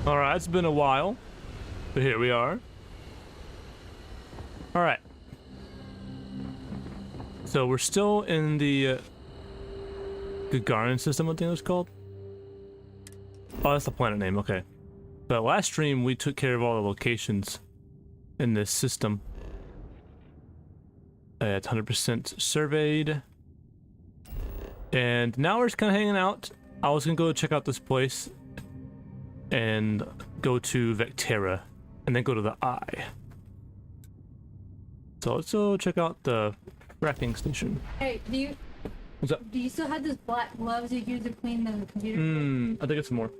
All right, it's been a while, but here we are. All right. So we're still in the Gagarin system, I think it was called. Oh, that's the planet name. Okay. But last stream we took care of all the locations in this system. It's 100% surveyed. And now we're just kind of hanging out. I was gonna go check out this place and go to Vectera and then go to the Eye. So let's go check out the fracking station. Hey, What's up? do you still have those black gloves you use to clean the computer? I think it's more.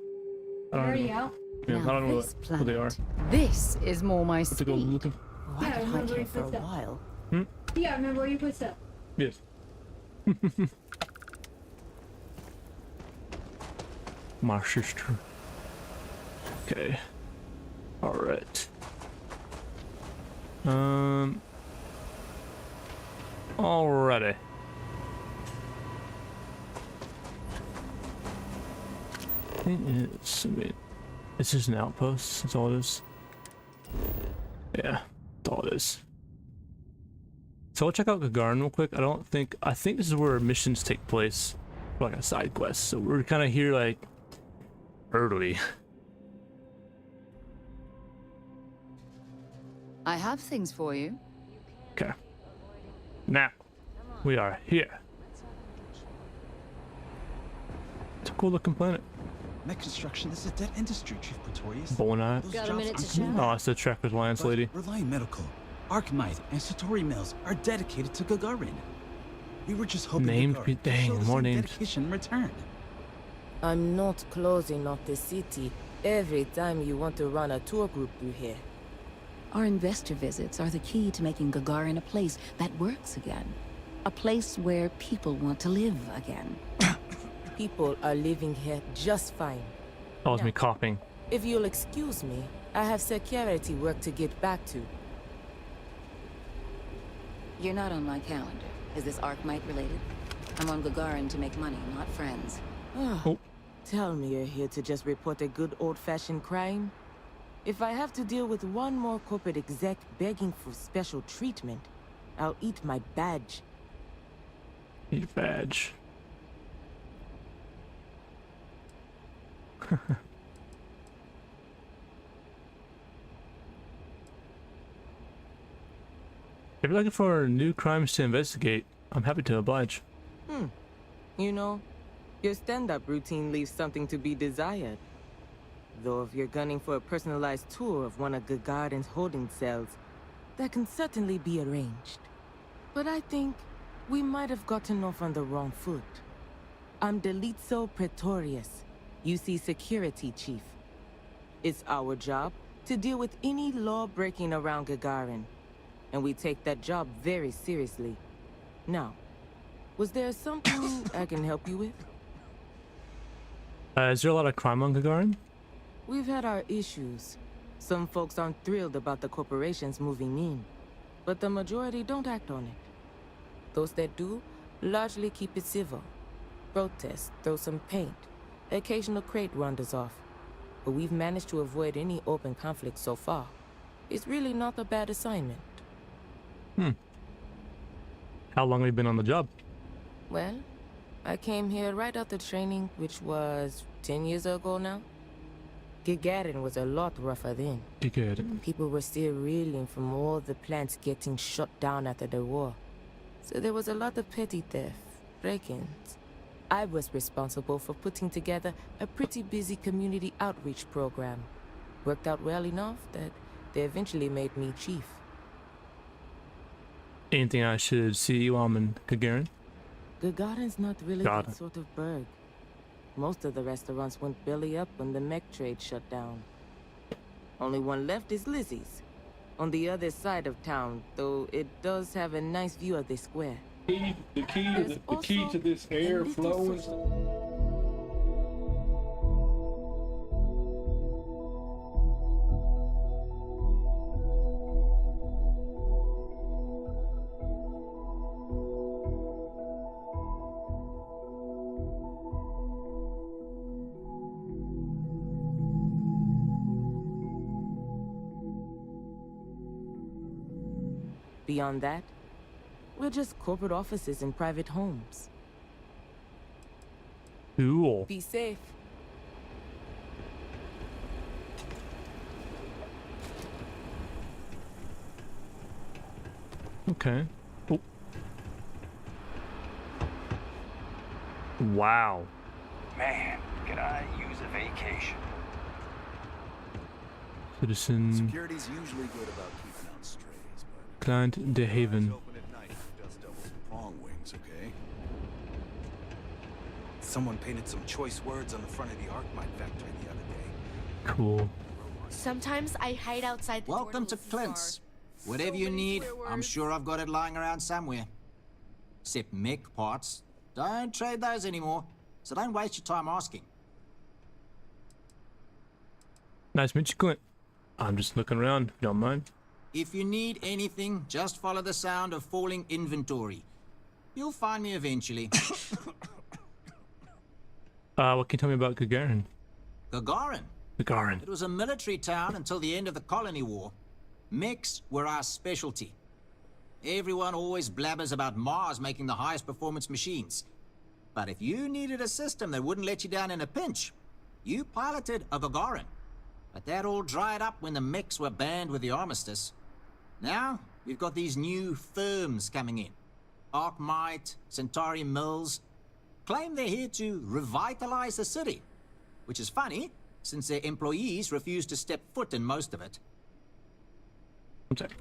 I don't Already know. out? Yeah, Now I don't know this what they are. This is more my Have to go speed. looking. Oh, I Yeah, I could remember hide here you for a put that. while. Yeah, I remember where you put stuff. Yes. My sister. Okay. All right. Alrighty. I mean, it's just an outpost. That's all it is. Yeah, that's all it is. So I'll check out Gagarin real quick. I think this is where missions take place, for like a side quest. So we're kind of here like early. I have things for you. Okay. Now we are here. It's a cool looking planet. Mech construction is a dead industry, Chief Pretorius. Bonite. Those Got a jobs minute to aren't chat? moving. Oh, it's the Tracker's Lance lady. But Reliant Medical, Archmite, and Satori mills are dedicated to Gagarin. We were just hoping Named Gagarin pe- could dang, show the more same names. dedication in return. I'm not closing off the city every time you want to run a tour group through here. Our investor visits are the key to making Gagarin a place that works again. A place where people want to live again. People are living here just fine. That was me coughing. If you'll excuse me, I have security work to get back to. You're not on my calendar. Is this Archmite related? I'm on Gagarin to make money, not friends. Oh. Tell me you're here to just report a good old-fashioned crime? If I have to deal with one more corporate exec begging for special treatment, I'll eat my badge. Need a badge. If you're looking for new crimes to investigate, I'm happy to oblige. You know, your stand-up routine leaves something to be desired. Though if you're gunning for a personalized tour of one of Gagarin's holding cells, that can certainly be arranged. But I think we might have gotten off on the wrong foot. I'm Delitzo Pretorius, UC Security Chief. It's our job to deal with any law breaking around Gagarin, and we take that job very seriously. Now, was there something I can help you with? Is there a lot of crime on Gagarin? We've had our issues. Some folks aren't thrilled about the corporations moving in, but the majority don't act on it. Those that do largely keep it civil. Protest, throw some paint, occasional crate wanders off. But we've managed to avoid any open conflict so far. It's really not a bad assignment. How long have you been on the job? Well, I came here right after training, which was 10 years ago now. Gagarin was a lot rougher then. Good. People were still reeling from all the plants getting shut down after the war. So there was a lot of petty theft, break-ins. I was responsible for putting together a pretty busy community outreach program. Worked out well enough that they eventually made me chief. Anything I should see while I'm in Gagarin? Gagarin's not really Got that it. sort of burg. Most of the restaurants went belly up when the mech trade shut down. Only one left is Lizzie's, on the other side of town, though it does have a nice view of the square. The key There's to also this a air little flowing. Beyond that, we're just corporate offices and private homes. Cool. Be safe. Okay. Oh. Wow. Man, could I use a vacation? Citizen Security's usually good about keeping out strays, but Client de Haven. open at night, dust devils and prong wings, okay? Someone painted some choice words on the front of the Arkmite factory the other day. Cool. Sometimes I hide outside the Welcome to door Clint's. Whatever you need, I'm sure I've got it lying around somewhere. Except mech parts. Don't trade those anymore, so don't waste your time asking. Nice to meet you, Clint. I'm just looking around, if you don't mind. If you need anything, just follow the sound of falling inventory. You'll find me eventually. What can you tell me about Gagarin? Gagarin. Gagarin. It was a military town until the end of the colony war. Mechs were our specialty. Everyone always blabbers about Mars making the highest performance machines. But if you needed a system that wouldn't let you down in a pinch, you piloted a Gagarin. But that all dried up when the mechs were banned with the armistice. Now, we've got these new firms coming in. Arkmite, Centauri Mills. Claim they're here to revitalize the city. Which is funny, since their employees refuse to step foot in most of it. One sec.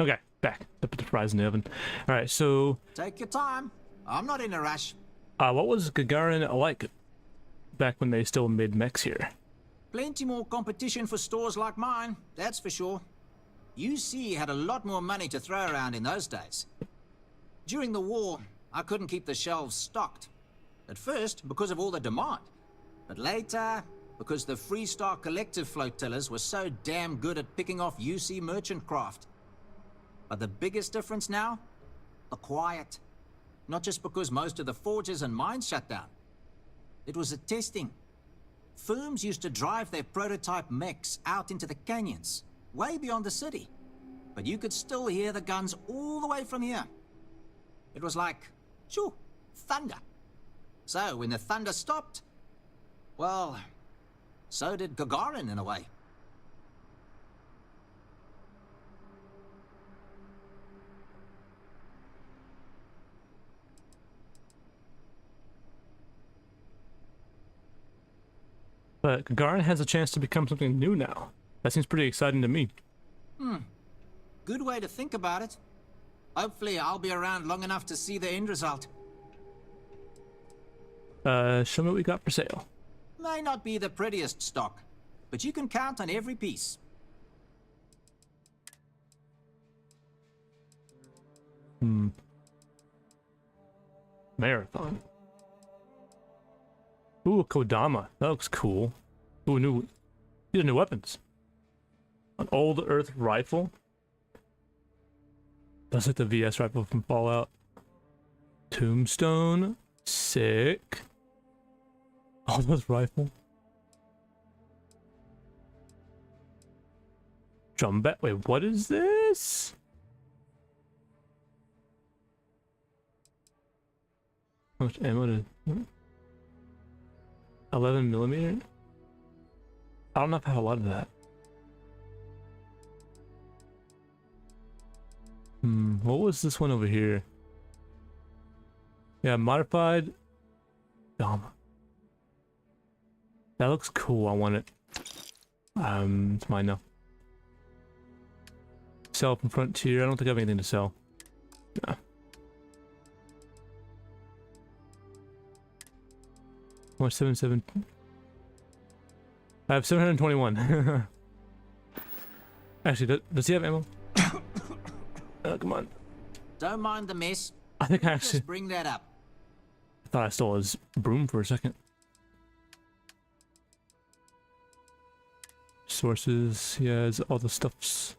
Okay, back. To put the fries in the oven. Alright, so Take your time. I'm not in a rush. what was Gagarin like back when they still made mechs here? Plenty more competition for stores like mine, that's for sure. UC had a lot more money to throw around in those days. During the war, I couldn't keep the shelves stocked. At first, because of all the demand. But later, because the Freestar Collective flotillas were so damn good at picking off UC merchant craft. But the biggest difference now? The quiet. Not just because most of the forges and mines shut down. It was the testing. Firms used to drive their prototype mechs out into the canyons, way beyond the city. But you could still hear the guns all the way from here. It was like, shoo, thunder. So when the thunder stopped, well, so did Gagarin in a way. But Gagarin has a chance to become something new now. That seems pretty exciting to me. Good way to think about it. Hopefully I'll be around long enough to see the end result. Show me what we got for sale. May not be the prettiest stock, but you can count on every piece. Marathon. Ooh, a Kodama. That looks cool. Ooh, these are new weapons. An old Earth rifle. That's like the VS rifle from Fallout. Tombstone. Sick. Old Earth rifle. Drumbat. Wait, what is this? How much ammo did... 11mm? I don't know if I have a lot of that. What was this one over here? Yeah, modified Dama. That looks cool, I want it. It's mine now. Sell from Frontier, I don't think I have anything to sell. Yeah. More 77. I have 721. Actually, does he have ammo? Come on. Don't mind the mess. I think I actually... Just bring that up. I thought I stole his broom for a second. Sources, he has all the stuffs.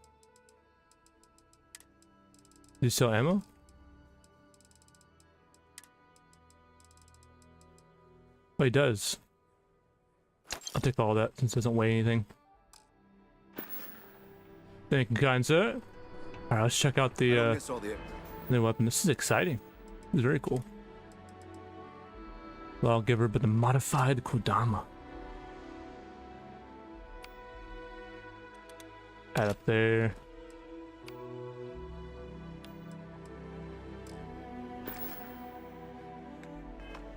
Did he sell ammo? Oh, he does. I'll take all that since it doesn't weigh anything. Thank you, kind sir. Alright, let's check out the new weapon. This is exciting. This is very cool. Lawgiver, but the modified Kodama. Add up there.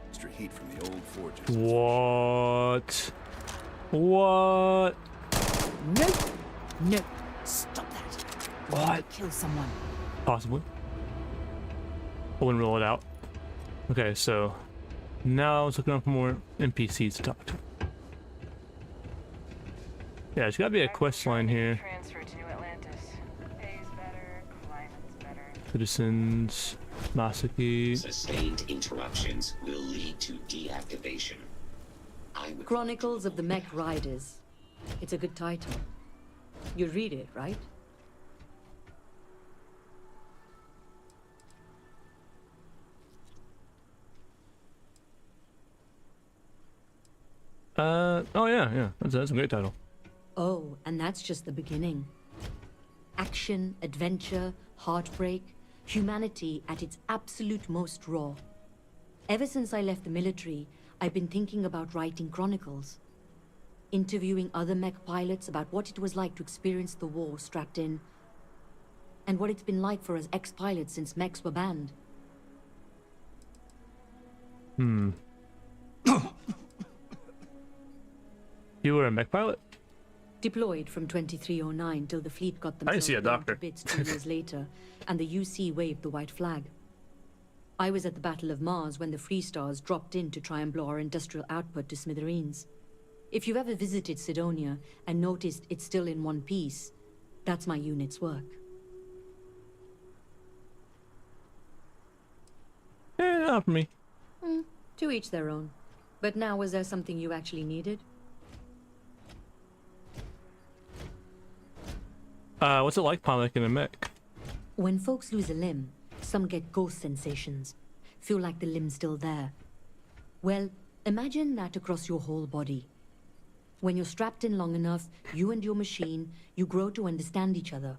Extra heat from the old forges. What? What? No! No! Stop that! What? Kill someone. Possibly. I wouldn't rule it out. Okay, so now let's look around for more NPCs to talk to. Yeah, there's gotta be a quest line here. Transfer to New Atlantis. Pays better, climate's better. Citizens, Masaki. Sustained interruptions will lead to deactivation. Chronicles of the Mech Riders. It's a good title. You read it, right? Oh yeah. That's a great title. Oh, and that's just the beginning. Action, adventure, heartbreak, humanity at its absolute most raw. Ever since I left the military, I've been thinking about writing chronicles. Interviewing other mech pilots about what it was like to experience the war strapped in. And what it's been like for us ex-pilots since mechs were banned. You were a mech pilot? Deployed from 2309 till the fleet got themselves see a blown doctor. to bits 2 years later, and the UC waved the white flag. I was at the Battle of Mars when the Free Stars dropped in to try and blow our industrial output to smithereens. If you've ever visited Sidonia and noticed it's still in one piece, that's my unit's work. Not for me. To each their own. But now, was there something you actually needed? What's it like piloting a mech? When folks lose a limb, some get ghost sensations. Feel like the limb's still there. Well, imagine that across your whole body. When you're strapped in long enough, you and your machine, you grow to understand each other.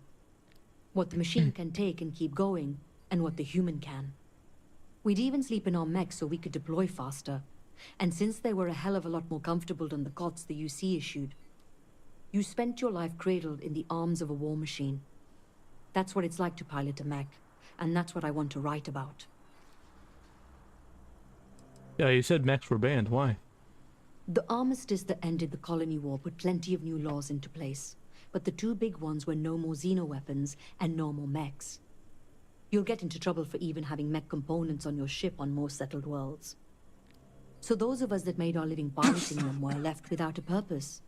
What the machine can take and keep going, and what the human can. We'd even sleep in our mechs so we could deploy faster. And since they were a hell of a lot more comfortable than the cots the UC issued, you spent your life cradled in the arms of a war machine. That's what it's like to pilot a mech, and that's what I want to write about. Yeah, you said mechs were banned. Why? The armistice that ended the colony war put plenty of new laws into place, but the two big ones were no more xeno-weapons and no more mechs. You'll get into trouble for even having mech components on your ship on more settled worlds. So those of us that made our living piloting them were left without a purpose.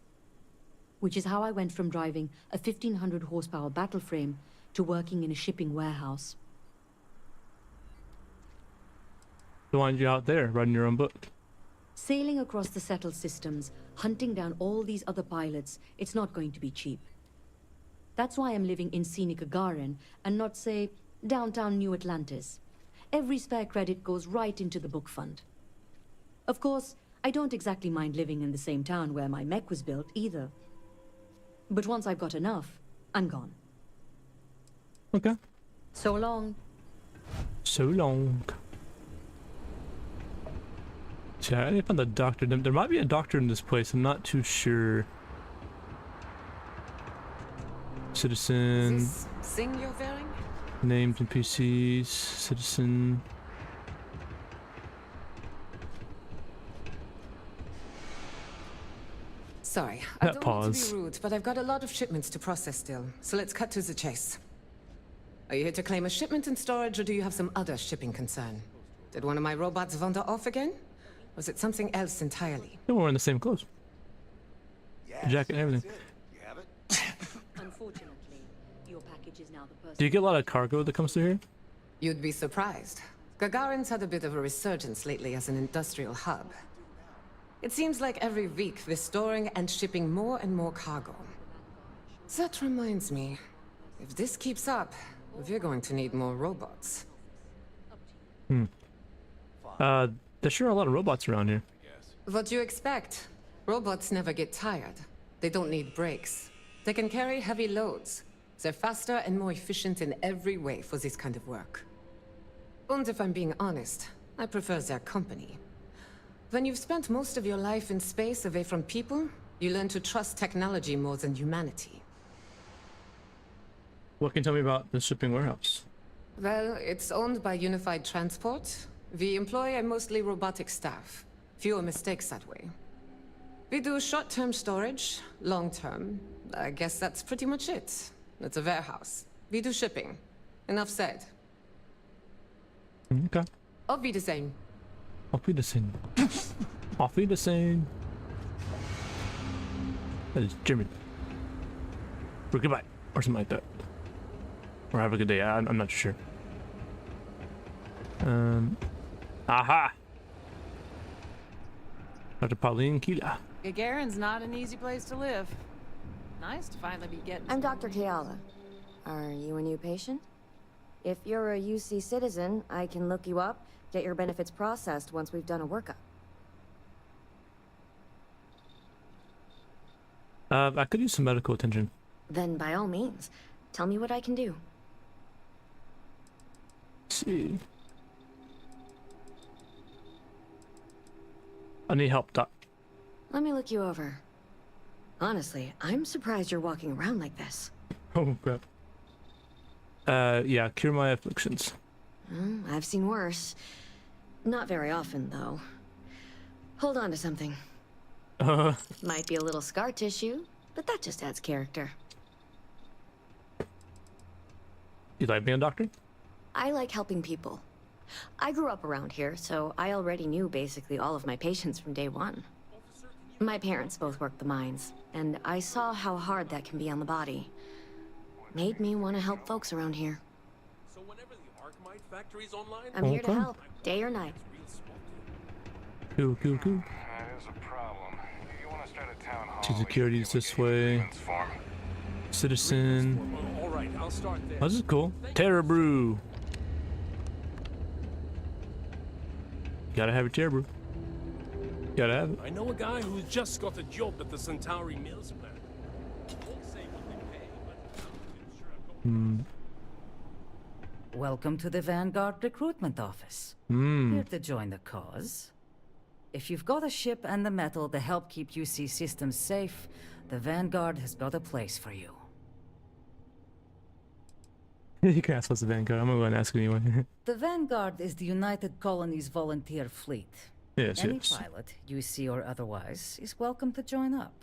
Which is how I went from driving a 1500 horsepower battle frame to working in a shipping warehouse. So why aren't you out there writing your own book? Sailing across the settled systems, hunting down all these other pilots, it's not going to be cheap. That's why I'm living in scenic Gagarin and not, say, downtown New Atlantis. Every spare credit goes right into the book fund. Of course, I don't exactly mind living in the same town where my mech was built either. But once I've got enough, I'm gone. Okay. So long. So long. See, I need to find the doctor. There might be a doctor in this place. I'm not too sure. Citizen. Is this thing you're wearing? Named NPCs. Citizen. Sorry, That I don't want pause. to be rude, but I've got a lot of shipments to process still, so let's cut to the chase. Are you here to claim a shipment in storage, or do you have some other shipping concern? Did one of my robots wander off again? Was it something else entirely? They're wearing the same clothes. Jacket and everything. Unfortunately, your package is now the person. Do you get a lot of cargo that comes through here? You'd be surprised. Gagarin's had a bit of a resurgence lately as an industrial hub. It seems like every week they're storing and shipping more and more cargo. That reminds me, if this keeps up, we're going to need more robots. There's sure a lot of robots around here. What do you expect? Robots never get tired. They don't need brakes. They can carry heavy loads. They're faster and more efficient in every way for this kind of work. And if I'm being honest, I prefer their company. When you've spent most of your life in space away from people, you learn to trust technology more than humanity. What can you tell me about the shipping warehouse? Well, it's owned by Unified Transport. We employ a mostly robotic staff. Fewer mistakes that way. We do short-term storage, long-term. I guess that's pretty much it. It's a warehouse. We do shipping. Enough said. Okay. Auf Wiedersehen. Auf Wiedersehen. Auf Wiedersehen. That is German. For goodbye. Or something like that. Or have a good day. I'm not sure. Aha! Dr. Pauline Keela. Gagarin's not an easy place to live. Nice to finally be getting... I'm Dr. Keala. Are you a new patient? If you're a UC citizen, I can look you up, get your benefits processed once we've done a workup. I could use some medical attention. Then by all means, tell me what I can do. Let's see. I need help, Doc. Let me look you over. Honestly, I'm surprised you're walking around like this. Oh, crap. Yeah, cure my afflictions. I've seen worse. Not very often, though. Hold on to something. Might be a little scar tissue, but that just adds character. You like being a doctor? I like helping people. I grew up around here, so I already knew basically all of my patients from day one. My parents both worked the mines, and I saw how hard that can be on the body. Made me want to help folks around here. So whenever the Archmite factory's online, I'm here to help, day or night. Cool. That is a problem. You want to start a town hall. To securities this way. Citizen. all right, I'll start there. Oh, this is cool. Terror Brew. Gotta have a Terror Brew. Gotta have it. I know a guy who's just got a job at the Centauri Mills plant. Won't say what they pay, but I'm sure Welcome to the Vanguard recruitment office. Hmm. Here to join the cause. If you've got a ship and the metal to help keep UC systems safe, the Vanguard has got a place for you. You can ask what's the Vanguard. I'm gonna go and ask anyway. The Vanguard is the United Colonies volunteer fleet. Yes, Any yes. pilot, UC or otherwise, is welcome to join up.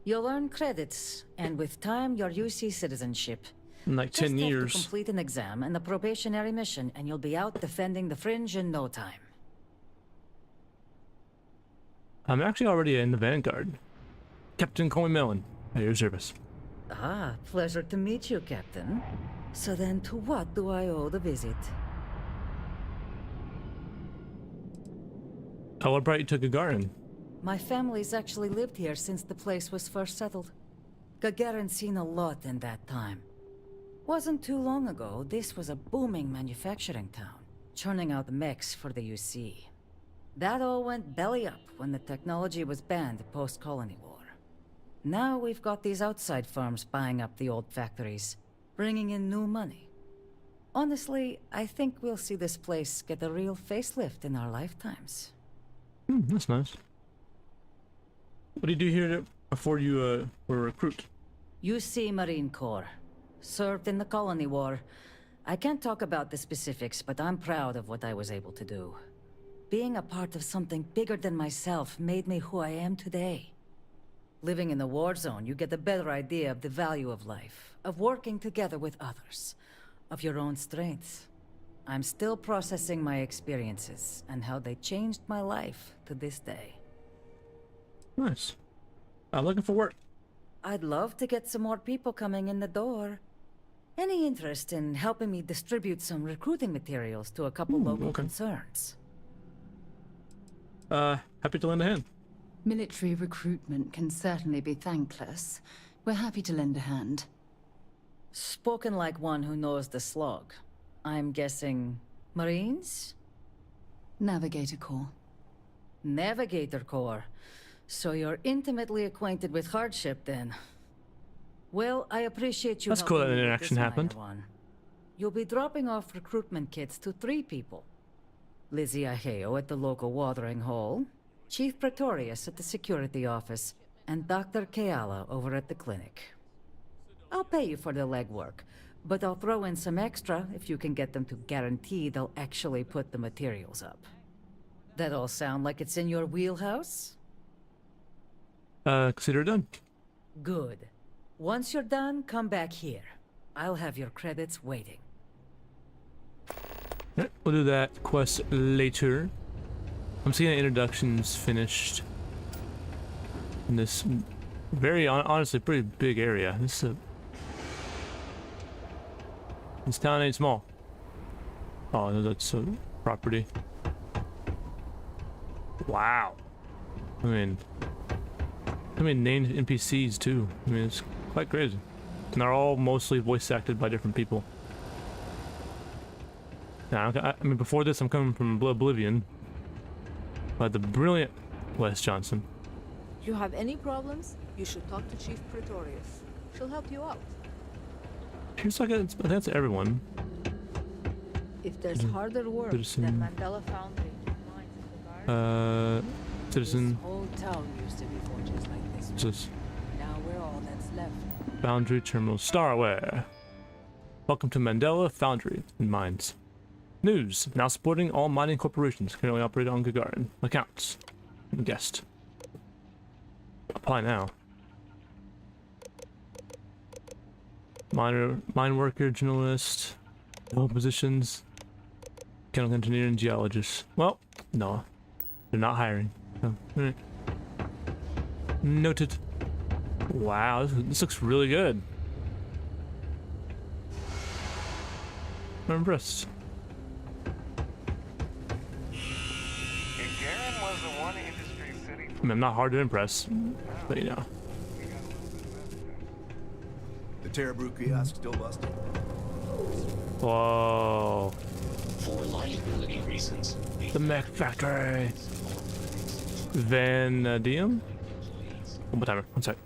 You'll earn credits, and with time, your UC citizenship. In like 10 Just years. have to complete an exam and a probationary mission, and you'll be out defending the Fringe in no time. I'm actually already in the Vanguard. Captain Colin Mellon, at your service. Ah, pleasure to meet you, Captain. So then, to what do I owe the visit? Oh, what brought you to Gagarin? My family's actually lived here since the place was first settled. Gagarin's seen a lot in that time. Wasn't too long ago, this was a booming manufacturing town, churning out mechs for the UC. That all went belly up when the technology was banned post-colony war. Now we've got these outside firms buying up the old factories, bringing in new money. Honestly, I think we'll see this place get a real facelift in our lifetimes. That's nice. What do you do here before you were a recruit? UC Marine Corps. Served in the colony war. I can't talk about the specifics, but I'm proud of what I was able to do. Being a part of something bigger than myself made me who I am today. Living in a war zone, you get a better idea of the value of life, of working together with others, of your own strengths. I'm still processing my experiences and how they changed my life to this day. Nice. I'm looking for work. I'd love to get some more people coming in the door. Any interest in helping me distribute some recruiting materials to a couple local concerns? Happy to lend a hand. Military recruitment can certainly be thankless. We're happy to lend a hand. Spoken like one who knows the slog. I'm guessing Marines? Navigator Corps. Navigator Corps. So you're intimately acquainted with hardship then. Well, I appreciate you. That's cool that helping an me with interaction this happened. minor one. You'll be dropping off recruitment kits to 3 people. Lizzie Aheo at the local watering hole, Chief Pretorius at the security office, and Dr. Keala over at the clinic. I'll pay you for the legwork, but I'll throw in some extra if you can get them to guarantee they'll actually put the materials up. That all sound like it's in your wheelhouse? Consider it done. Good. Once you're done, come back here. I'll have your credits waiting. Alright, we'll do that quest later. I'm seeing introductions finished in this very honestly pretty big area. This town ain't small. Oh, no, that's a property. Wow. I mean named NPCs too. I mean, it's quite crazy. And they're all mostly voice acted by different people. Now, I mean, before this, I'm coming from Oblivion by the brilliant Wes Johnson. If you have any problems, you should talk to Chief Pretorius. She'll help you out. Here's like that's everyone. If there's harder work Citizen. than Mandela Foundry, Citizen. this whole town used to be forges like this. Just Now we're all that's left. Foundry Terminal Starware. Welcome to Mandela Foundry and Mines. News, now supporting all mining corporations currently operated on Gagarin. Accounts. Guest. Apply now. Mine worker, journalist, no positions, chemical engineer, and geologist. Well, no, they're not hiring. So, alright. Noted. Wow, this looks really good. I'm impressed. Gagarin was the one industry city. I mean, I'm not hard to impress, but you know. The Terrabrew kiosk still busted. Whoa. For liability reasons. The mech factory. Vanadium? One more timer. One sec.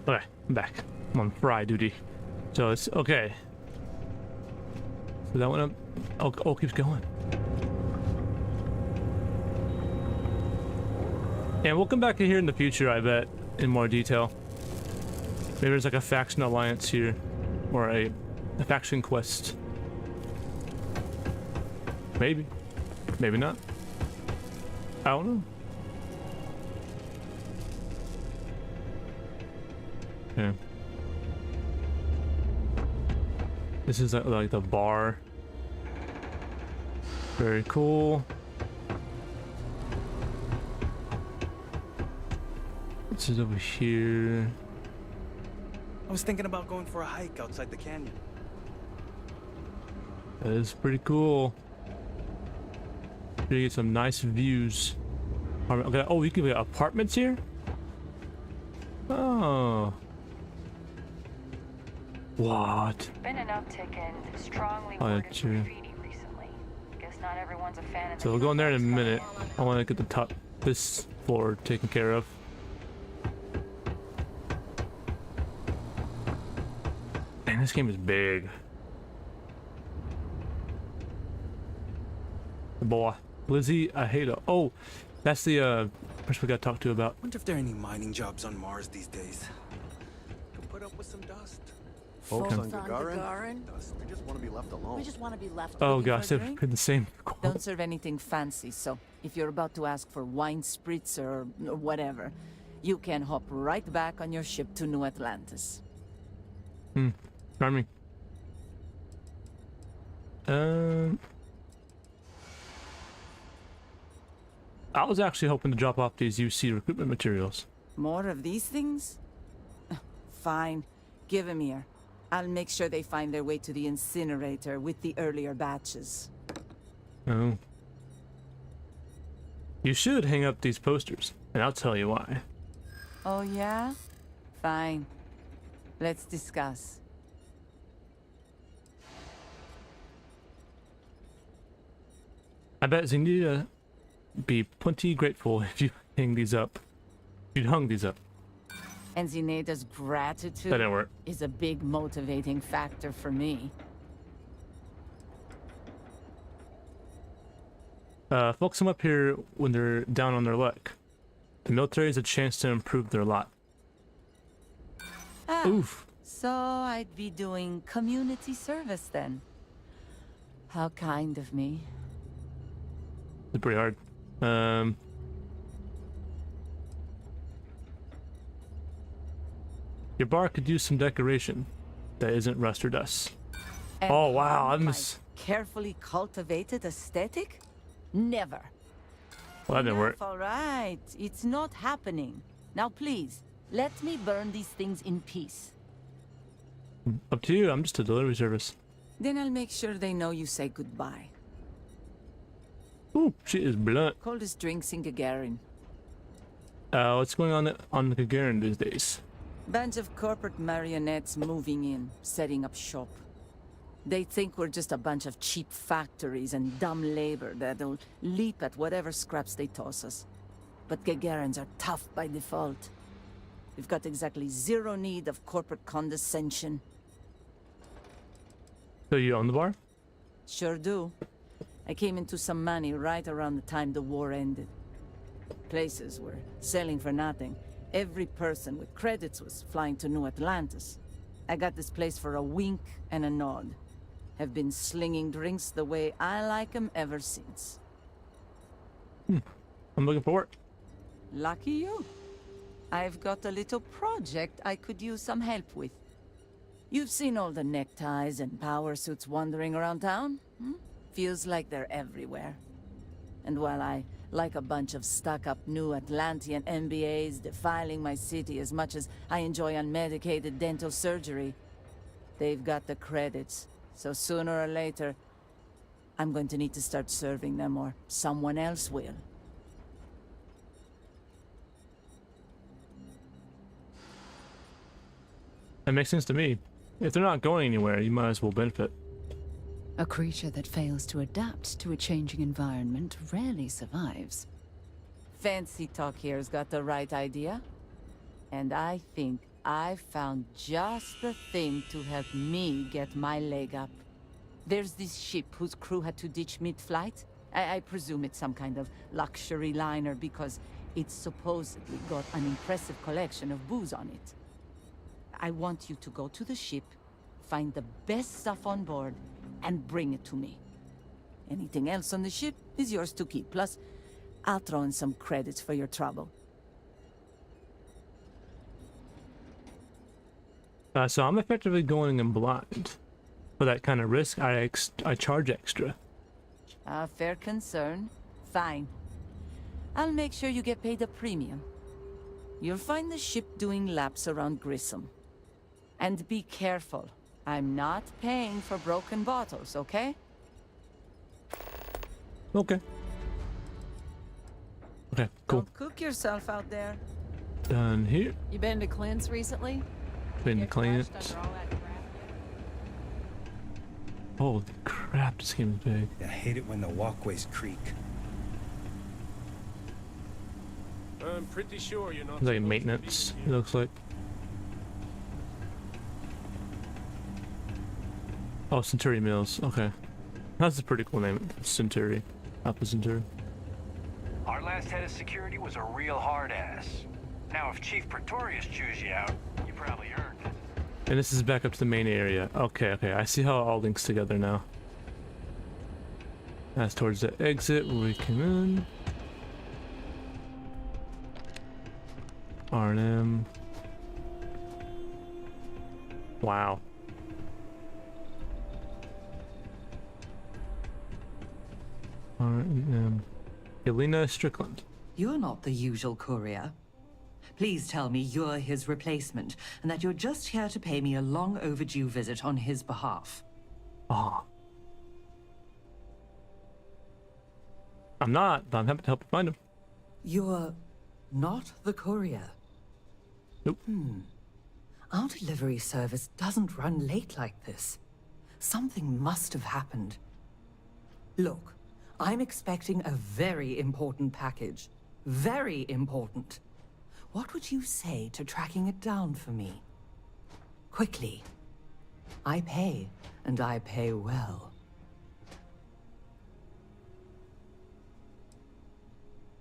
Okay, I'm back. I'm on fry duty. So it's okay. So that one up. Oh, keeps going. And we'll come back in here in the future, I bet, in more detail. Maybe there's like a faction alliance here, or a faction quest. Maybe. Maybe not. I don't know. Yeah. This is like the bar. Very cool. This is over here. I was thinking about going for a hike outside the canyon. That is pretty cool. You get some nice views. Okay. Oh, you can get apartments here? Oh. What? Been an uptick in strongly Oh, worded that's true. graffiti recently. Guess not everyone's a fan of So we'll go in there in a minute. I want to get this floor taken care of. Man, this game is big. Boy, Lizzie, I hate her. Oh, that's the person we got to talk to about. Wonder if there are any mining jobs on Mars these days. Could put up with some dust. Folks on Gagarin? We just want to be left alone. We just want to be left. Oh looking gosh, for a they've drink? been the same. Don't serve anything fancy, so if you're about to ask for wine spritz or whatever, you can hop right back on your ship to New Atlantis. Charming. I was actually hoping to drop off these UC recruitment materials. More of these things? Fine. Give them here. I'll make sure they find their way to the incinerator with the earlier batches. Oh. You should hang up these posters, and I'll tell you why. Oh, yeah? Fine. Let's discuss. I bet Zenita be plenty grateful if you hang these up. You'd hung these up. And Zinata's gratitude That didn't work. is a big motivating factor for me. Folks come up here when they're down on their luck. The military is a chance to improve their lot. Ah, Oof. so I'd be doing community service then. How kind of me. It's pretty hard. Your bar could use some decoration that isn't rust or dust. And Oh wow, harm I'm my just... carefully cultivated aesthetic? Never. Well, that didn't work. All right, it's not happening. Now please, let me burn these things in peace. Up to you, I'm just a delivery service. Then I'll make sure they know you say goodbye. Ooh, she is blunt. Coldest drinks in Gagarin. What's going on the Gagarin these days? Bunch of corporate marionettes moving in, setting up shop. They think we're just a bunch of cheap factories and dumb labor that'll leap at whatever scraps they toss us. But Gagarins are tough by default. We've got exactly zero need of corporate condescension. So you own the bar? Sure do. I came into some money right around the time the war ended. Places were selling for nothing. Every person with credits was flying to New Atlantis. I got this place for a wink and a nod. Have been slinging drinks the way I like 'em ever since. I'm looking for work. Lucky you. I've got a little project I could use some help with. You've seen all the neckties and power suits wandering around town? Feels like they're everywhere. And while I like a bunch of stuck-up New Atlantean MBAs defiling my city as much as I enjoy unmedicated dental surgery, they've got the credits. So sooner or later, I'm going to need to start serving them, or someone else will. That makes sense to me. If they're not going anywhere, you might as well benefit. A creature that fails to adapt to a changing environment rarely survives. Fancy Talk here's got the right idea. And I think I found just the thing to help me get my leg up. There's this ship whose crew had to ditch mid-flight. I presume it's some kind of luxury liner because it's supposedly got an impressive collection of booze on it. I want you to go to the ship, find the best stuff on board, and bring it to me. Anything else on the ship is yours to keep. Plus, I'll throw in some credits for your trouble. So I'm effectively going in blind. For that kind of risk, I charge extra. A fair concern. Fine. I'll make sure you get paid a premium. You'll find the ship doing laps around Grissom. And be careful. I'm not paying for broken bottles, okay? Okay. Okay, cool. Don't cook yourself out there. Done here. You been to Clint's recently? Been to Clint's. Holy crap, this game is big. I hate it when the walkways creak. I'm pretty sure you're not. It's like maintenance, it looks like. Oh, Centauri Mills, okay. That's a pretty cool name, Centauri. Alpha Centauri. Our last head of security was a real hard ass. Now if Chief Pretorius chews you out, you probably earned it. And this is back up to the main area. Okay, okay, I see how it all links together now. That's towards the exit where we came in. R&M. Wow. R&M. Elena Strickland. You're not the usual courier. Please tell me you're his replacement, and that you're just here to pay me a long overdue visit on his behalf. Ah. I'm not, but I'm happy to help you find him. You're not the courier? Nope. Our delivery service doesn't run late like this. Something must have happened. Look, I'm expecting a very important package. Very important. What would you say to tracking it down for me? Quickly. I pay, and I pay well.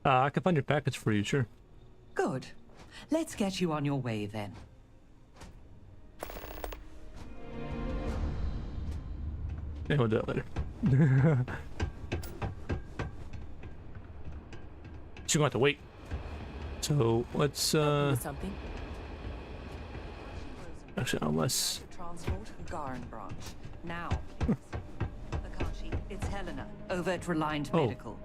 I can find your package for you, sure. Good. Let's get you on your way then. Yeah, we'll do that later. She's gonna have to wait. So let's Something. actually unless Transport Garn branch. Now. Akashi, it's Helena, over at Reliant Medical.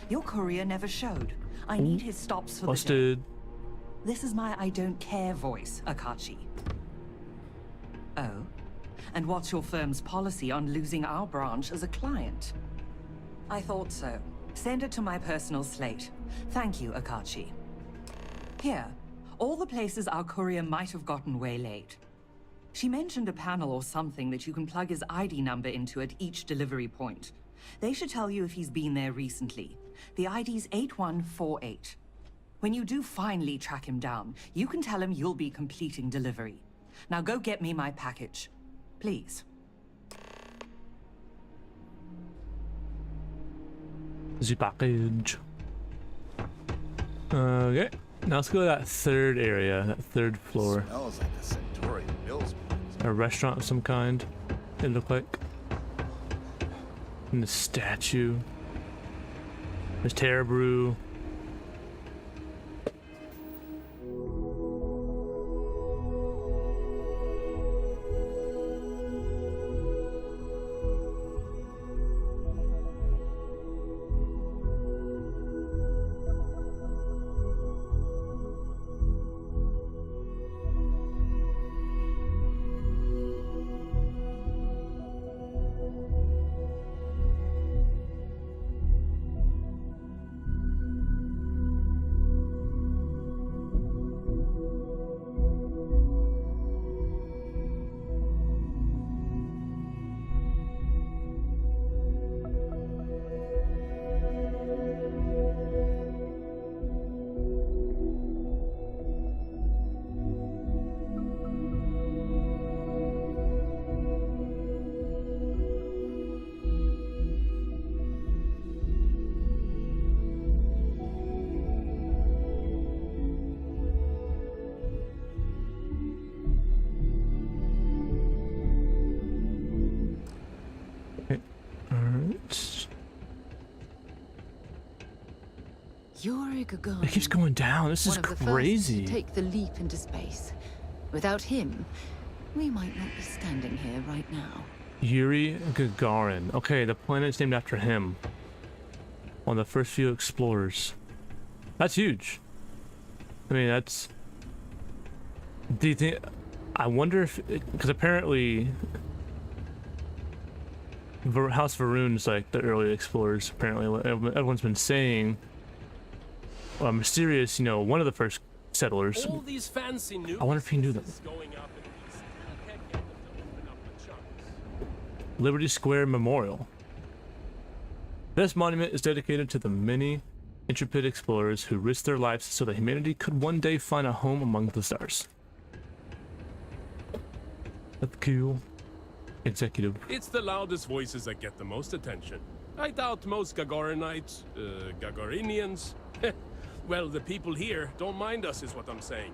Your courier never showed. I need his stops for busted. the day. This is my I don't care voice, Akashi. Oh? And what's your firm's policy on losing our branch as a client? I thought so. Send it to my personal slate. Thank you, Akashi. Here, all the places our courier might have gotten waylaid. She mentioned a panel or something that you can plug his ID number into at each delivery point. They should tell you if he's been there recently. The ID's 8148. When you do finally track him down, you can tell him you'll be completing delivery. Now go get me my package. Please. The package. Okay. Now let's go to that third area, that third floor. Smells like the Centauri Mills. A restaurant of some kind, it looked like. And the statue. There's Terra Brew. Alright. Yuri Gagarin. It keeps going down. This is one of the crazy. first to take the leap into space. Without him, we might not be standing here right now. Yuri Gagarin. Okay, the planet's named after him. One of the first few explorers. That's huge. I mean, that's... Do you think... I wonder if... Because apparently... House Varun's like the early explorers, apparently. Everyone's been saying... mysterious, you know, one of the first settlers. All these fancy new I wonder if he knew them. Liberty Square Memorial. This monument is dedicated to the many intrepid explorers who risked their lives so that humanity could one day find a home among the stars. That's cool. Executive. It's the loudest voices that get the most attention. I doubt most Gagarinites, Gagarinians. Well, the people here don't mind us, is what I'm saying.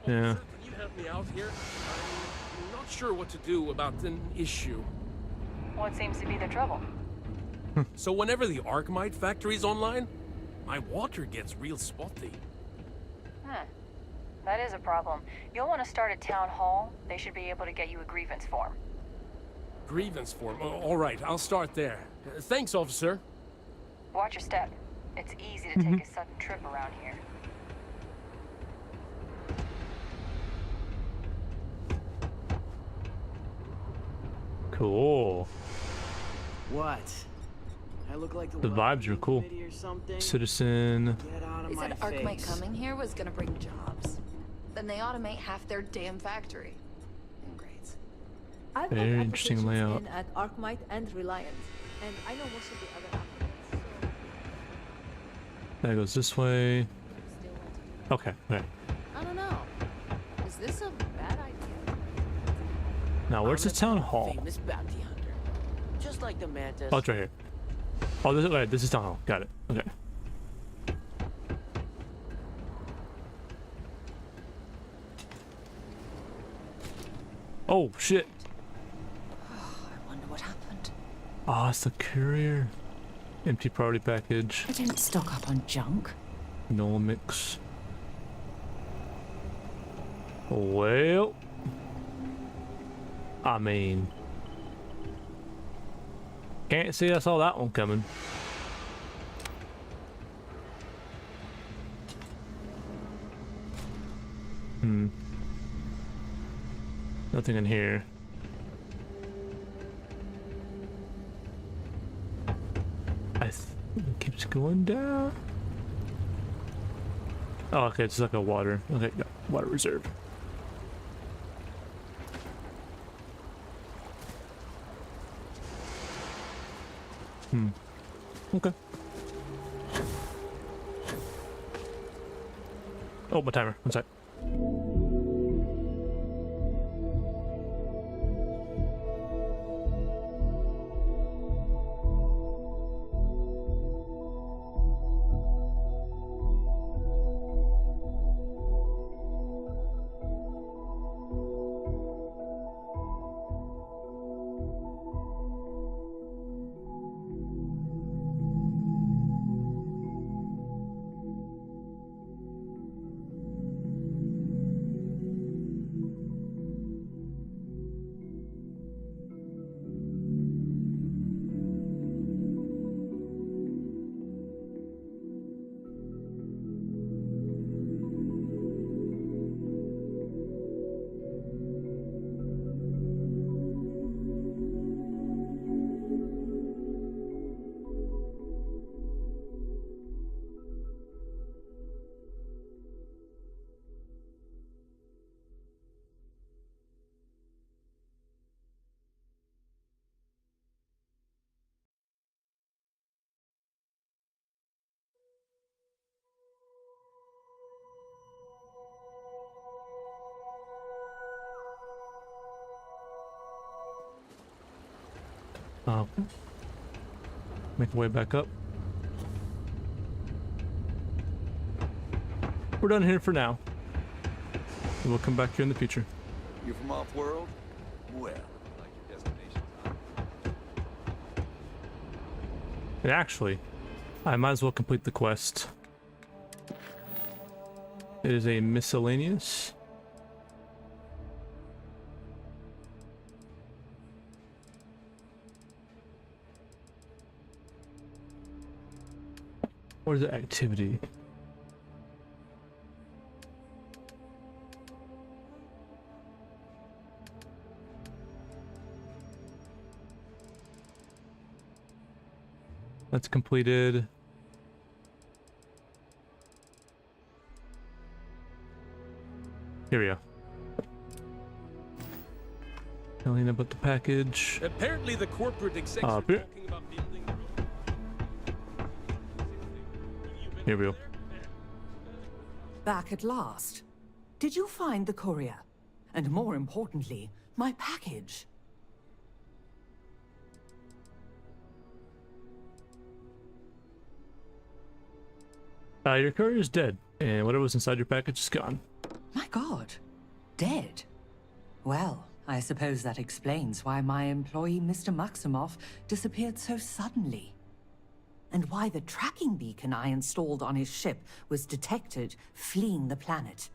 Yeah. Officer, can you help me out here? I'm not sure what to do about an issue. What seems to be the trouble? So whenever the Arkmite factory's online, my water gets real spotty. That is a problem. You'll want to start at Town Hall. They should be able to get you a grievance form. Grievance form? All right, I'll start there. Thanks, officer. Watch your step. It's easy to take a sudden trip around here. Cool. What? I look like The vibes are cool. Citizen. They said Arkmite coming here was gonna bring jobs. Then they automate half their damn factory. Ingrates. I've got Very interesting applications layout. in at Arkmite and Reliant, and I know most of the other applicants. That goes this way. Okay, okay. I don't know. Is this a bad idea? Now, where's the town hall? Famous bounty hunter, just like the mantis. Oh, it's right here. Oh, this, okay, this is town hall. Got it. Okay. Oh, shit. I wonder what happened. Ah, it's the courier. Empty priority package. I didn't stock up on junk. No mix. Well, I mean, can't say I saw that one coming. Nothing in here. It keeps going down. Oh, okay, it's like a water. Okay, got water reserve. Okay. Oh, my timer. One sec. Make our way back up. We're done here for now. We'll come back here in the future. You from off-world? Well, like your destination, huh? And actually, I might as well complete the quest. It is a miscellaneous. Where's the activity? That's completed. Here we go. Telling about the package. Apparently the corporate execs are here. talking about building. Here we go. Back at last. Did you find the courier? And more importantly, my package? Your courier is dead, and whatever was inside your package is gone. My God. Dead? Well, I suppose that explains why my employee, Mr. Maximoff, disappeared so suddenly. And why the tracking beacon I installed on his ship was detected fleeing the planet.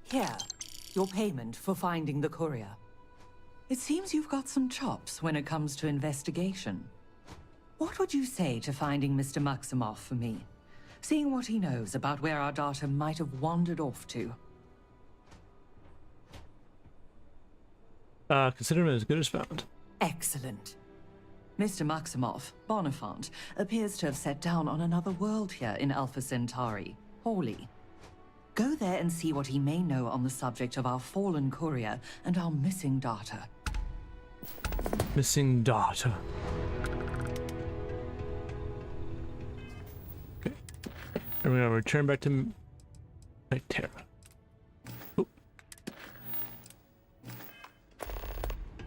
Here, your payment for finding the courier. It seems you've got some chops when it comes to investigation. What would you say to finding Mr. Maximoff for me? Seeing what he knows about where our data might have wandered off to. Consider him as good as found. Excellent. Mr. Maximoff, Bonifant, appears to have set down on another world here in Alpha Centauri, Hawley. Go there and see what he may know on the subject of our fallen courier and our missing data. Missing data. Okay. And we're gonna return back to Terra.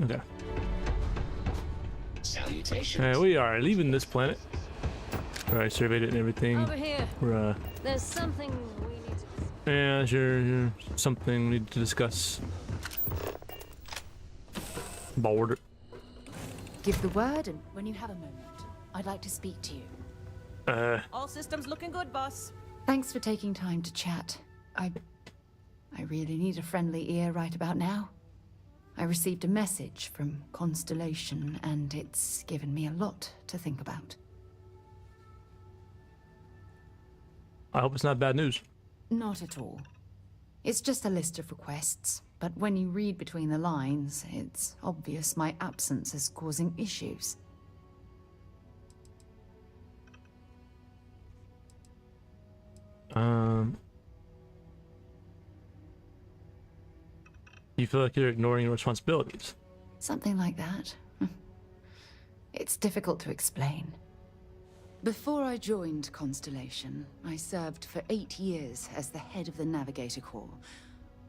Okay. Salutations. We are leaving this planet. Alright, surveyed it and everything. Over here. We're, There's something we need to... yeah, sure. Something we need to discuss. Bored. Give the word, and when you have a moment, I'd like to speak to you. All systems looking good, boss. Thanks for taking time to chat. I really need a friendly ear right about now. I received a message from Constellation, and it's given me a lot to think about. I hope it's not bad news. Not at all. It's just a list of requests, but when you read between the lines, it's obvious my absence is causing issues. You feel like you're ignoring your responsibilities. Something like that. It's difficult to explain. Before I joined Constellation, I served for 8 years as the head of the Navigator Corps,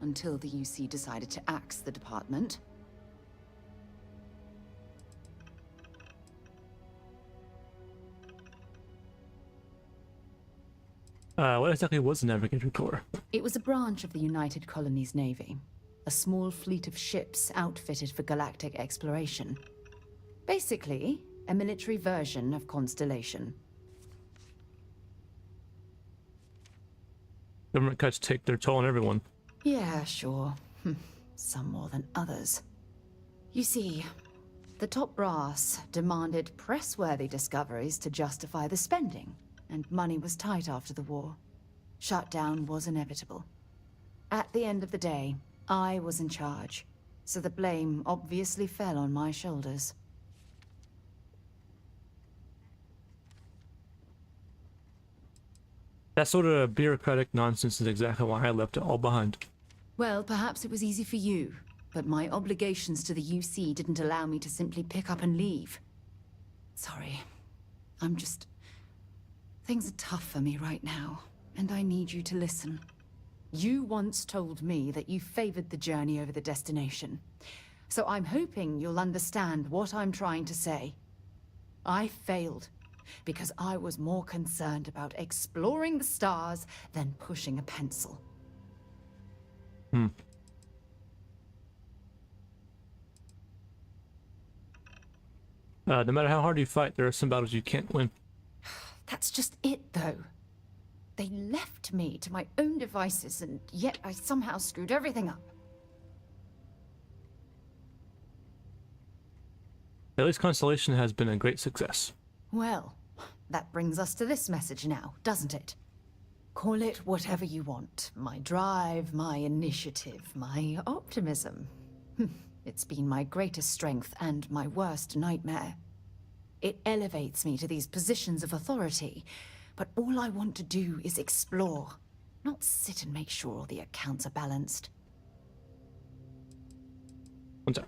until the UC decided to axe the department. What exactly was the Navigator Corps? It was a branch of the United Colonies Navy. A small fleet of ships outfitted for galactic exploration. Basically, a military version of Constellation. Government cuts take their toll on everyone. Yeah, sure. Some more than others. You see, the top brass demanded press-worthy discoveries to justify the spending, and money was tight after the war. Shutdown was inevitable. At the end of the day, I was in charge, so the blame obviously fell on my shoulders. That sort of bureaucratic nonsense is exactly why I left it all behind. Well, perhaps it was easy for you, but my obligations to the UC didn't allow me to simply pick up and leave. Sorry. Things are tough for me right now, and I need you to listen. You once told me that you favored the journey over the destination. So I'm hoping you'll understand what I'm trying to say. I failed because I was more concerned about exploring the stars than pushing a pencil. No matter how hard you fight, there are some battles you can't win. That's just it, though. They left me to my own devices, and yet I somehow screwed everything up. At least Constellation has been a great success. Well, that brings us to this message now, doesn't it? Call it whatever you want. My drive, my initiative, my optimism. It's been my greatest strength and my worst nightmare. It elevates me to these positions of authority, but all I want to do is explore, not sit and make sure all the accounts are balanced. One sec.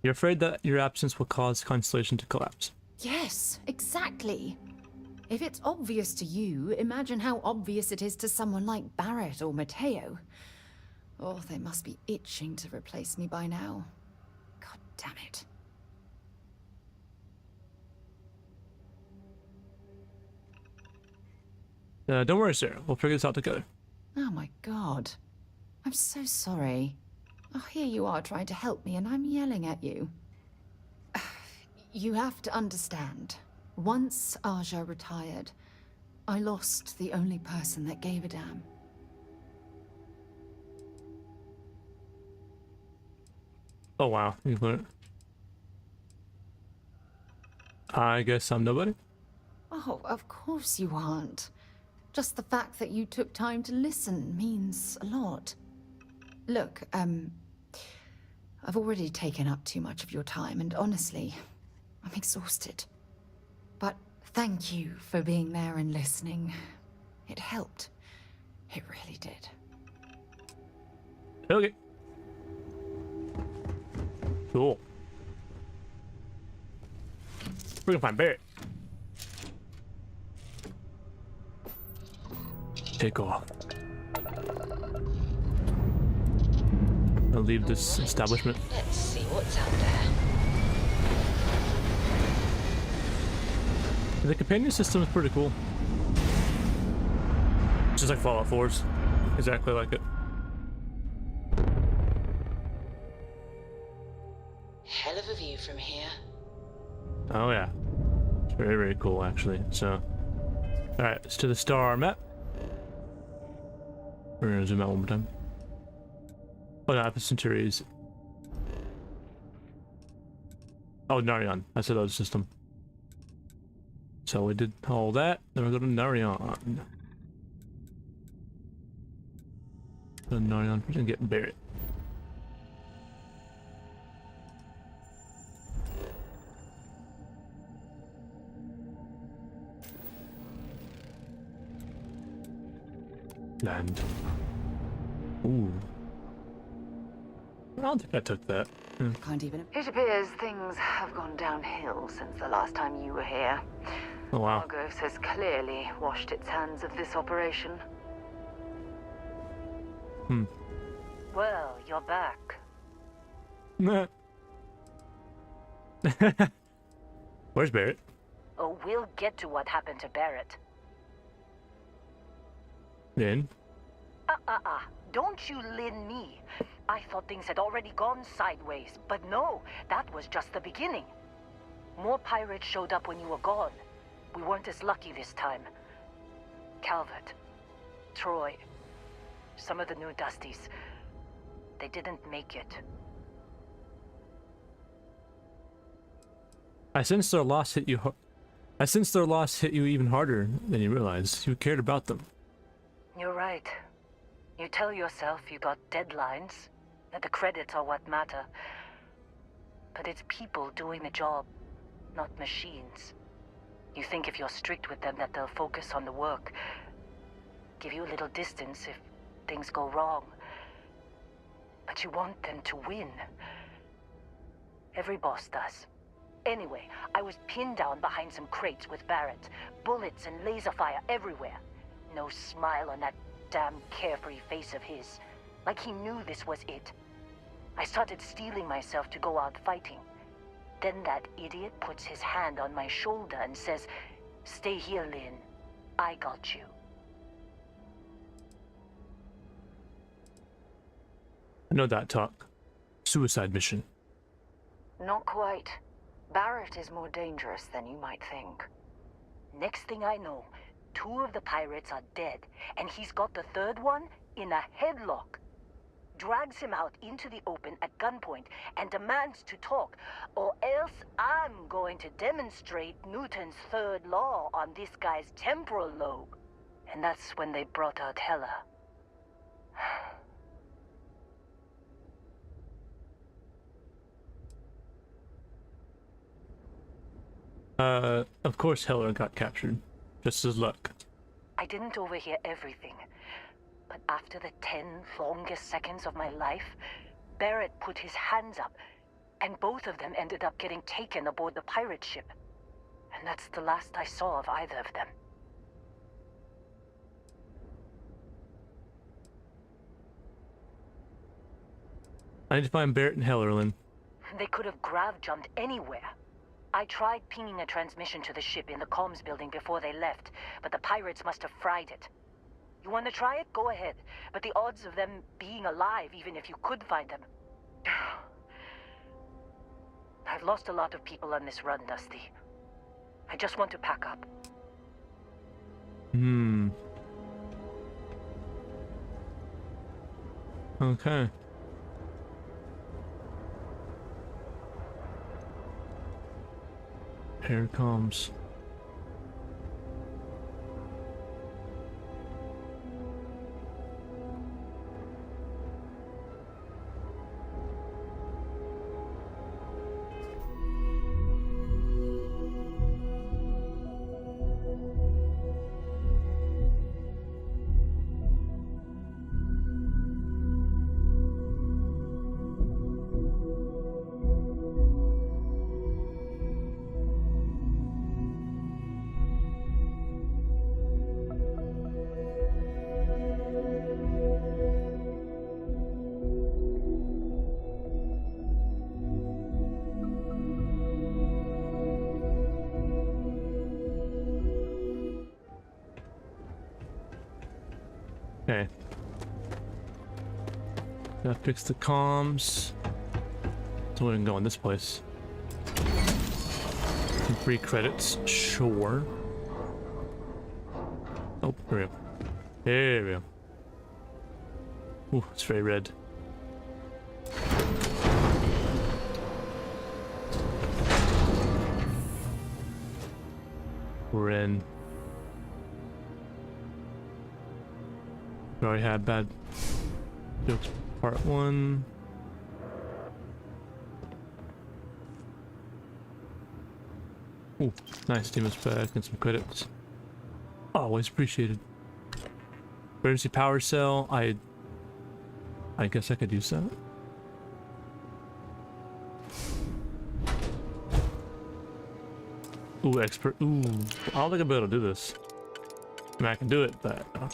You're afraid that your absence will cause Constellation to collapse. Yes, exactly. If it's obvious to you, imagine how obvious it is to someone like Barrett or Mateo. Oh, they must be itching to replace me by now. God damn it. Don't worry, Sarah. We'll figure this out together. Oh my god. I'm so sorry. Oh, here you are trying to help me and I'm yelling at you. You have to understand. Once Aja retired, I lost the only person that gave a damn. Oh wow, you put it. I guess I'm nobody. Oh, of course you aren't. Just the fact that you took time to listen means a lot. Look, I've already taken up too much of your time, and honestly, I'm exhausted. But thank you for being there and listening. It helped. It really did. Okay. Cool. We're gonna find Barrett. Take off. I'll leave this establishment. Let's see what's out there. The companion system is pretty cool. Just like Fallout 4's. Exactly like it. Hell of a view from here. Oh yeah. It's very, very cool actually. So alright, let's to the star map. We're gonna zoom out one more time. Oh no, Alpha Centauri's. Oh, Narion. That's another system. So we did all that, then we go to Narion. Go to Narion and get Barrett. Land. Ooh. I don't think I took that. Yeah. Can't even. It appears things have gone downhill since the last time you were here. Oh wow. Argos has clearly washed its hands of this operation. Hmm. Well, you're back. Nah. Where's Barrett? Oh, we'll get to what happened to Barrett. Then? Don't you lin me. I thought things had already gone sideways, but no, that was just the beginning. More pirates showed up when you were gone. We weren't as lucky this time. Calvert, Troy, some of the new Dusties, they didn't make it. I sense their loss hit you. I sense their loss hit you even harder than you realized. You cared about them. You're right. You tell yourself you got deadlines, that the credits are what matter. But it's people doing the job, not machines. You think if you're strict with them that they'll focus on the work, give you a little distance if things go wrong. But you want them to win. Every boss does. Anyway, I was pinned down behind some crates with Barrett. Bullets and laser fire everywhere. No smile on that damn carefree face of his. Like he knew this was it. I started steeling myself to go out fighting. Then that idiot puts his hand on my shoulder and says, "Stay here, Lynn. I got you." I know that talk. Suicide mission. Not quite. Barrett is more dangerous than you might think. Next thing I know, 2 of the pirates are dead, and he's got the 3rd one in a headlock. Drags him out into the open at gunpoint and demands to talk, or else I'm going to demonstrate Newton's 3rd law on this guy's temporal lobe. And that's when they brought out Hela. Of course Heller got captured. Just as luck. I didn't overhear everything, but after the 10 longest seconds of my life, Barrett put his hands up, and both of them ended up getting taken aboard the pirate ship. And that's the last I saw of either of them. I need to find Barrett and Hellerlin. They could have grav-jumped anywhere. I tried pinging a transmission to the ship in the comms building before they left, but the pirates must have fried it. You want to try it? Go ahead. But the odds of them being alive, even if you could find them... I've lost a lot of people on this run, Dusty. I just want to pack up. Okay. Here it comes. Okay. Gotta fix the comms. So we can go in this place. Some free credits, sure. Oh, there we go. There we go. Ooh, it's very red. We're in. We already had bad jokes part 1. Ooh, nice, team is back and some credits. Always appreciated. Emergency power cell. I guess I could use that. Ooh, expert. Ooh, I don't think I'll be able to do this. I mean, I can do it, but I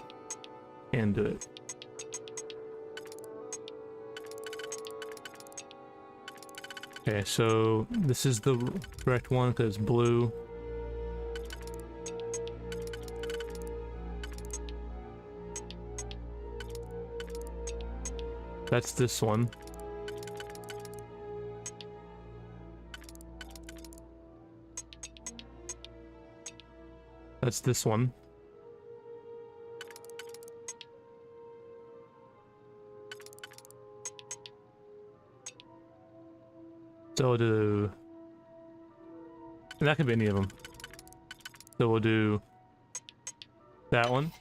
can do it. Okay, so this is the correct one because it's blue. That's this one. That's this one. So we'll do... And that could be any of them. So we'll do... that one.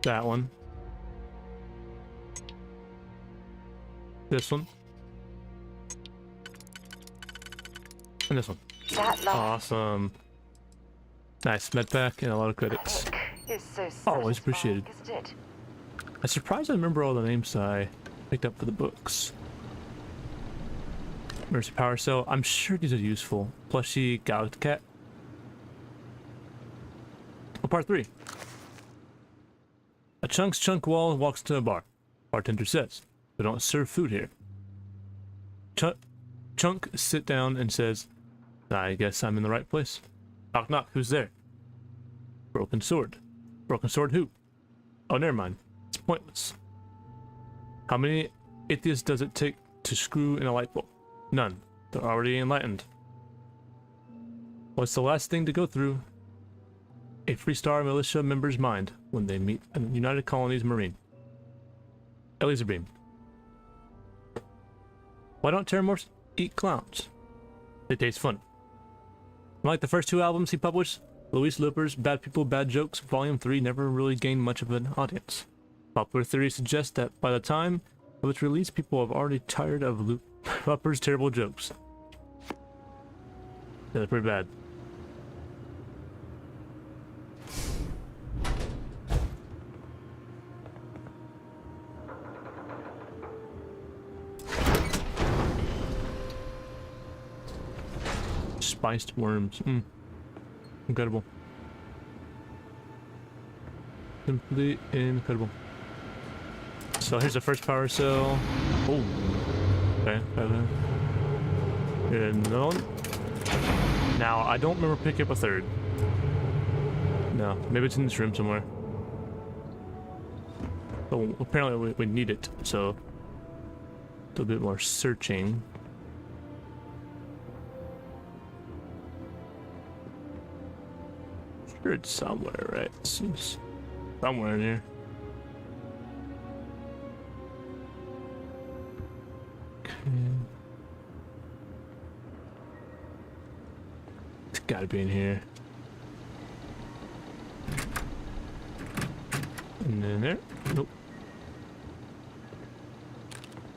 That one. This one. And this one. Awesome. Nice med pack and a lot of credits. Always appreciated. I'm surprised I remember all the names I picked up for the books. Mercy power cell. I'm sure these are useful. Plushy Galactic Cat. Well, part 3. A chunk wall walks to a bar. Bartender says, "They don't serve food here." Chunk sit down and says, "I guess I'm in the right place." Knock knock, who's there? Broken sword. Broken sword who? Oh, never mind. It's pointless. How many atheists does it take to screw in a light bulb? None. They're already enlightened. What's the last thing to go through a Free Star militia member's mind when they meet a United Colonies Marine? A laser beam. Why don't Terramorphs eat clowns? They taste fun. Like the first 2 albums he published, Luis Looper's Bad People, Bad Jokes Volume 3 never really gained much of an audience. Popular theory suggests that by the time of its release, people have already tired of Looper's terrible jokes. Yeah, they're pretty bad. Spiced worms. Incredible. Simply incredible. So here's the first power cell. Oh. Okay. And another one. Now, I don't remember picking up a third. No. Maybe it's in this room somewhere. Oh, apparently we need it, so... a little bit more searching. Sure, it's somewhere, right? It's somewhere in here. Okay. It's gotta be in here. And then there. Nope.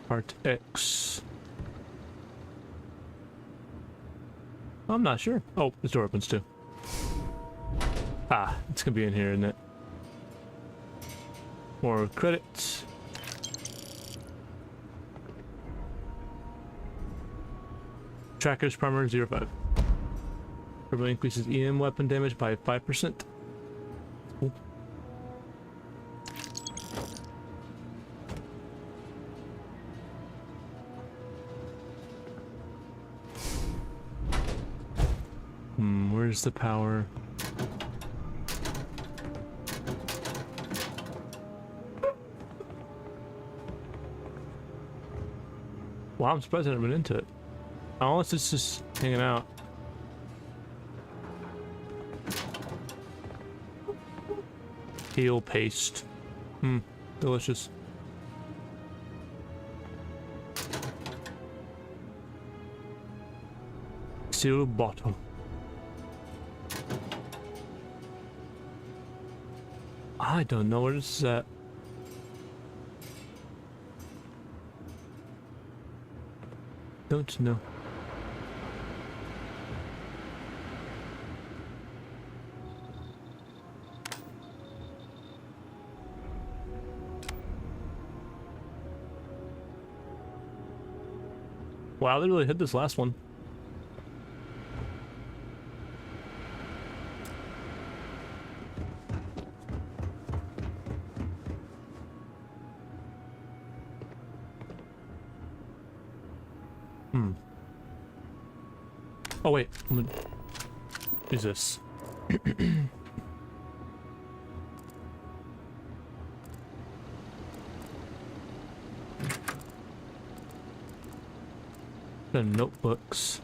Part X. I'm not sure. Oh, this door opens too. Ah, it's gonna be in here, isn't it? More credits. Tracker's primer 05. Probably increases EM weapon damage by 5%. Cool. Where's the power? Wow, I'm surprised I haven't been into it. Unless it's just hanging out. Heal paste. Delicious. Steel bottle. I don't know where this is at. Don't know. Wow, they really hit this last one. Oh wait, I'm gonna use this. The notebooks.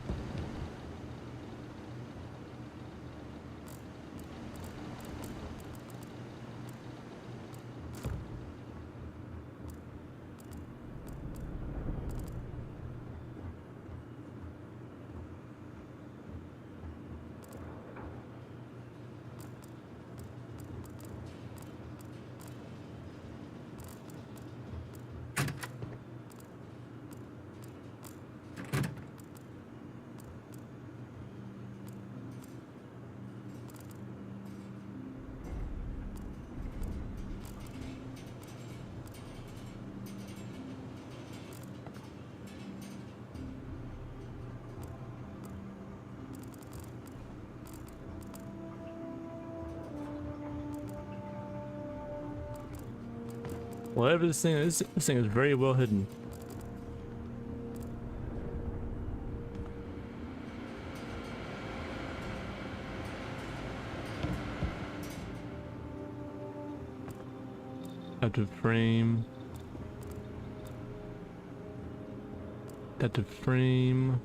Whatever this thing is very well hidden. Adaptive frame. Adaptive frame.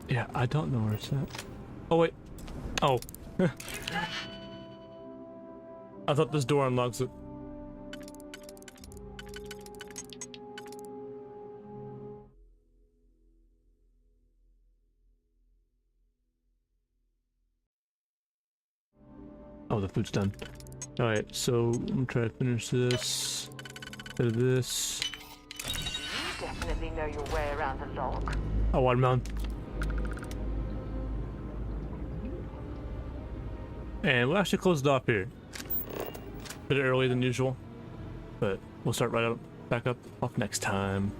Yeah, I don't know where it's at. Oh wait. Oh. I thought this door unlocks it. Oh, the food's done. Alright, so I'm gonna try to finish this. Bit of this. You definitely know your way around the log. Oh, watermelon. And we'll actually close it off here. A bit earlier than usual, but we'll start right up, back up off next time.